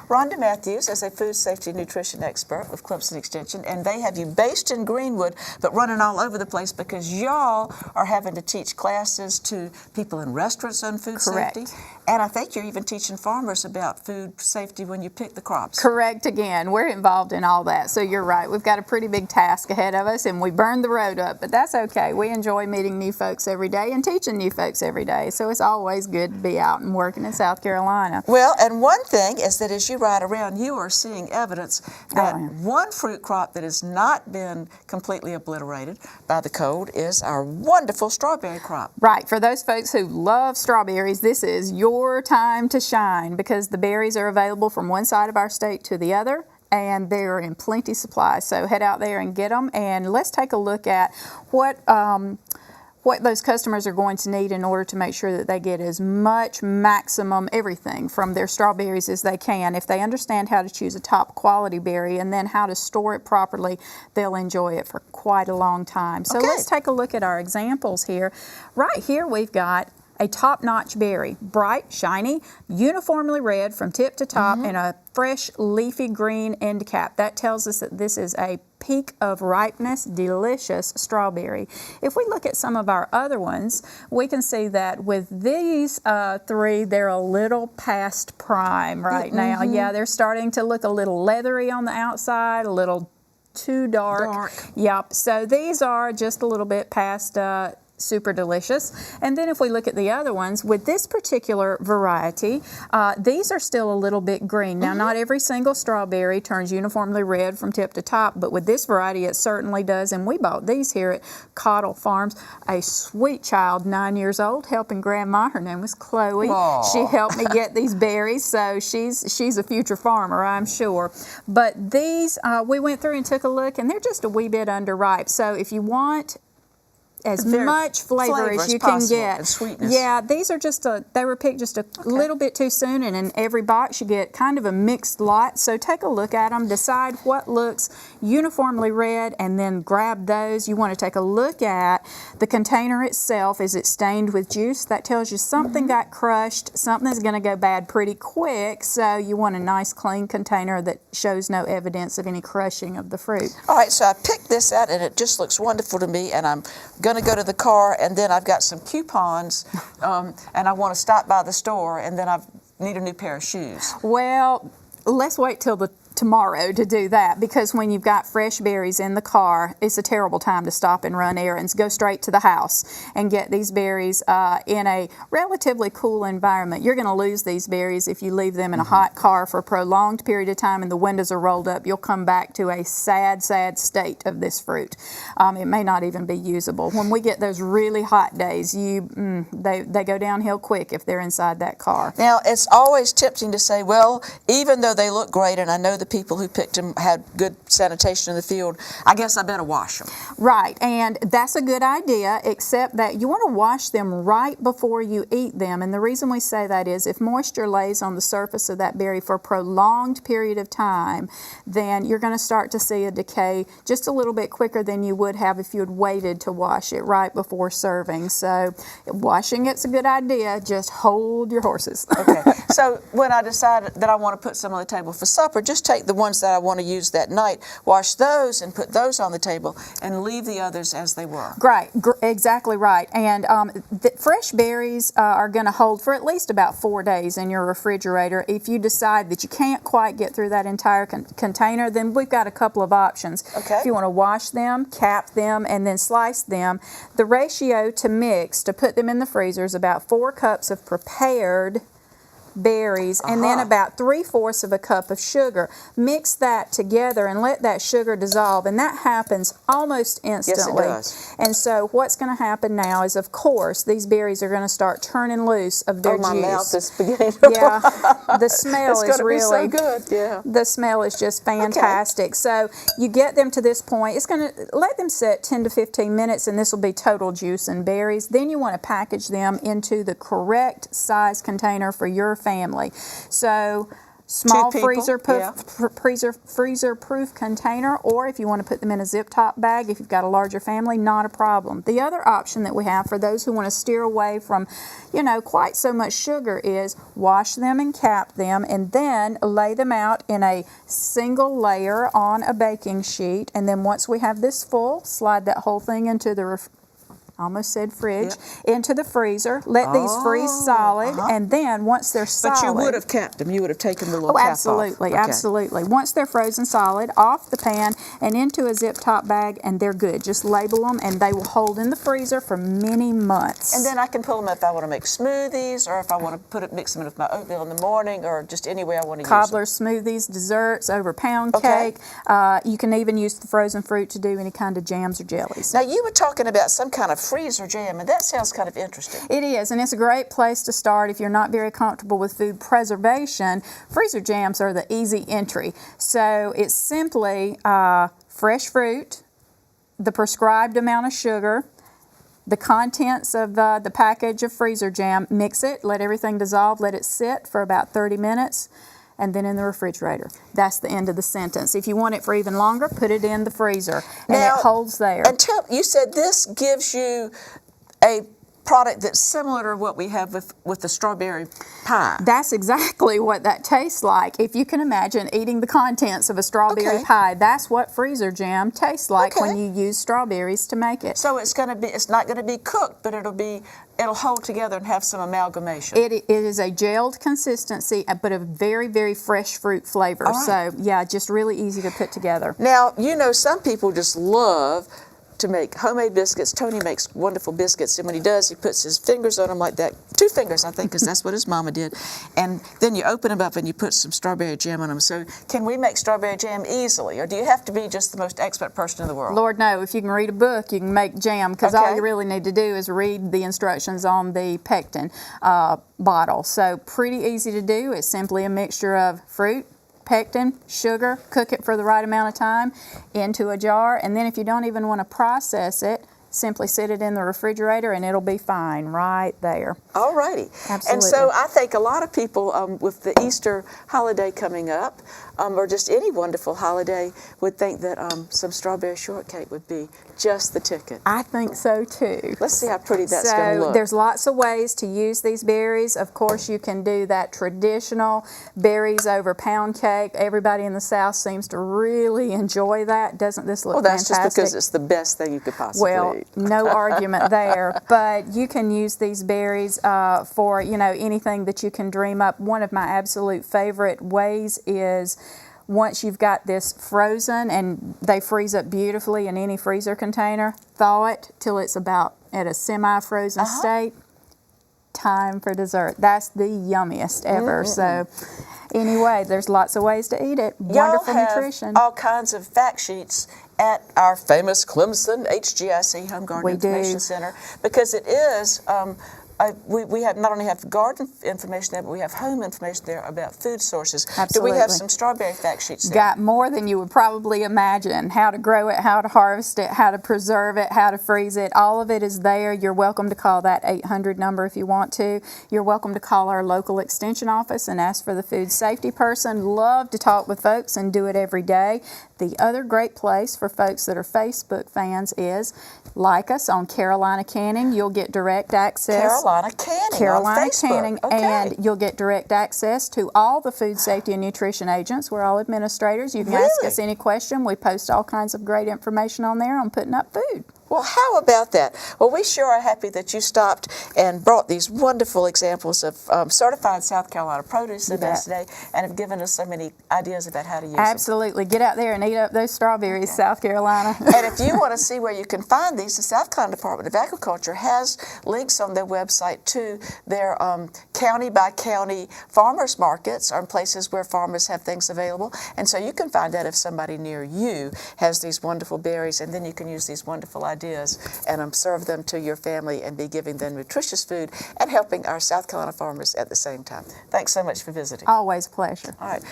Rhonda Matthews is a food safety nutrition expert with Clemson Extension, and they have you based in Greenwood, but running all over the place because y'all are having to teach classes to people in restaurants on food Correct. safety. And I think you're even teaching farmers about food safety when you pick the crops. Correct again. We're involved in all that. So you're right. We've got a pretty big task ahead of us, and we burned the road up, but that's okay. We enjoy meeting new folks every day and teaching new folks every day. So it's always good to be out and working in South Carolina. Well, and one thing is that as you ride around, you are seeing evidence that one fruit crop that has not been completely obliterated by the cold is our wonderful strawberry crop. Right. For those folks who love strawberries, this is your time to shine because the berries are available from one side of our state to the other, and they're in plenty supply. So head out there and get them, and let's take a look at what those customers are going to need in order to make sure that they get as much maximum everything from their strawberries as they can. If they understand how to choose a top quality berry and then how to store it properly, they'll enjoy it for quite a long time. So let's take a look at our examples here. Right here we've got a top-notch berry, bright, shiny, uniformly red from tip to top, and a fresh, leafy green end cap. That tells us that this is a peak of ripeness, delicious strawberry. If we look at some of our other ones, we can see that with these three, they're a little past prime right now. Yeah, they're starting to look a little leathery on the outside, a little too dark. Yep, so these are just a little bit past super delicious. And then if we look at the other ones, with this particular variety, these are still a little bit green. Now, not every single strawberry turns uniformly red from tip to top, but with this variety, it certainly does. And we bought these here at Cottle Farms. A sweet child, 9 years old, helping Grandma. Her name was Chloe. Aww. She helped me get these berries, so she's a future farmer, I'm sure. But these, we went through and took a look, and they're just a wee bit underripe. So if you want as much flavor as you can get. And sweetness. Yeah, these are just they were picked just a little bit too soon, and in every box you get kind of a mixed lot. So take a look at them, decide what looks uniformly red, and then grab those. You want to take a look at the container itself. Is it stained with juice? That tells you something got crushed, something's going to go bad pretty quick, so you want a nice clean container that shows no evidence of any crushing of the fruit. All right, so I picked this out, and it just looks wonderful to me, and I'm going to go to the car, and then I've got some coupons, and I want to stop by the store, and then I need a new pair of shoes. Well, let's wait till tomorrow to do that, because when you've got fresh berries in the car, it's a terrible time to stop and run errands. Go straight to the house and get these berries in a relatively cool environment. You're going to lose these berries if you leave them in a hot car for a prolonged period of time and the windows are rolled up. You'll come back to a sad, sad state of this fruit. It may not even be usable. When we get those really hot days, they go downhill quick if they're inside that car. Now, it's always tempting to say, well, even though they look great, and I know the people who picked them had good sanitation in the field, I guess I better wash them. Right, and that's a good idea, except that you want to wash them right before you eat them. And the reason we say that is if moisture lays on the surface of that berry for a prolonged period of time, then you're going to start to see a decay just a little bit quicker than you would have if you had waited to wash it right before serving. So washing it's a good idea, just hold your horses. Okay, so when I decide that I want to put some on the table for supper, just take the ones that I want to use that night, wash those and put those on the table, and leave the others as they were. Right, exactly right. And the fresh berries are going to hold for at least about 4 days in your refrigerator. If you decide that you can't quite get through that entire container, then we've got a couple of options. Okay. If you want to wash them, cap them, and then slice them, the ratio to mix to put them in the freezer is about 4 cups of prepared berries, and then about 3/4 of a cup of sugar. Mix that together and let that sugar dissolve, and that happens almost instantly. Yes, it does. And so what's going to happen now is, of course, these berries are going to start turning loose of their juice. My mouth is beginning to the smell it's is really be so good. Yeah. The smell is just fantastic. So you get them to this point. It's going to let them sit 10 to 15 minutes, and this will be total juice and berries. Then you want to package them into the correct size container for your family. So small Two people, freezer-proof container, or if you want to put them in a zip-top bag, if you've got a larger family, not a problem. The other option that we have for those who want to steer away from, quite so much sugar is wash them and cap them, and then lay them out in a single layer on a baking sheet. And then once we have this full, slide that whole thing into the almost said fridge, into the freezer. Let these freeze solid, and then once they're solid... But you would have capped them. You would have taken the little cap off. Absolutely, absolutely. Once they're frozen solid, off the pan and into a zip-top bag, and they're good. Just label them, and they will hold in the freezer for many months. And then I can pull them if I want to make smoothies, or if I want to mix them in with my oatmeal in the morning, or just any way I want to use them. Cobbler smoothies, desserts, over pound cake. You can even use the frozen fruit to do any kind of jams or jellies. Now, you were talking about some kind of freezer jam, and that sounds kind of interesting. It is, and it's a great place to start if you're not very comfortable with food preservation. Freezer jams are the easy entry. So it's simply fresh fruit, the prescribed amount of sugar, the contents of the package of freezer jam, mix it, let everything dissolve, let it sit for about 30 minutes, and then in the refrigerator. That's the end of the sentence. If you want it for even longer, put it in the freezer, and it holds there. And you said this gives you a product that's similar to what we have with the strawberry pie. That's exactly what that tastes like. If you can imagine eating the contents of a strawberry pie, that's what freezer jam tastes like when you use strawberries to make it. So it's not going to be cooked, but it'll hold together and have some amalgamation. It is a gelled consistency, but a very, very fresh fruit flavor. So yeah, just really easy to put together. Now, some people just love to make homemade biscuits. Tony makes wonderful biscuits, and when he does, he puts his fingers on them like that. 2 fingers, I think, because that's what his mama did. And then you open them up and you put some strawberry jam on them. So can we make strawberry jam easily, or do you have to be just the most expert person in the world? Lord, no. If you can read a book, you can make jam, because all you really need to do is read the instructions on the pectin bottle. So pretty easy to do. It's simply a mixture of fruit, pectin, sugar, cook it for the right amount of time into a jar, and then if you don't even want to process it, simply sit it in the refrigerator and it'll be fine right there. All righty. Absolutely. And so I think a lot of people with the Easter holiday coming up, or just any wonderful holiday, would think that some strawberry shortcake would be just the ticket. I think so too. Let's see how pretty that's going to look. There's lots of ways to use these berries. Of course, you can do that traditional berries over pound cake. Everybody in the South seems to really enjoy that. Doesn't this look fantastic? Well, that's just because it's the best thing you could possibly eat. No argument there. But you can use these berries for anything that you can dream up. One of my absolute favorite ways is, once you've got this frozen and they freeze up beautifully in any freezer container, thaw it till it's about at a semi-frozen state. Time for dessert. That's the yummiest ever. So anyway, there's lots of ways to eat it. Wonderful nutrition. All kinds of fact sheets at our famous Clemson HGIC Home Garden Information Center, because it is we have not only have garden information there, but we have home information there about food sources. Absolutely. Do we have some strawberry fact sheets there? Got more than you would probably imagine. How to grow it, how to harvest it, how to preserve it, how to freeze it. All of it is there. You're welcome to call that 800 number if you want to. You're welcome to call our local extension office and ask for the food safety person. Love to talk with folks and do it every day. The other great place for folks that are Facebook fans is like us on Carolina Canning. You'll get direct access. Carolina Canning, and you'll get direct access to all the food safety and nutrition agents. We're all administrators. You can ask us any question. We post all kinds of great information on there on putting up food. Well, how about that? Well, we sure are happy that you stopped and brought these wonderful examples of certified South Carolina produce to us today, and have given us so many ideas about how to use them. Absolutely. Get out there and eat up those strawberries, South Carolina. And if you want to see where you can find these, the South Carolina Department of Agriculture has links on their website to their county-by-county farmers markets, or places where farmers have things available. And so you can find out if somebody near you has these wonderful berries, and then you can use these wonderful ideas and serve them to your family and be giving them nutritious food and helping our South Carolina farmers at the same time. Thanks so much for visiting. Always a pleasure. All right.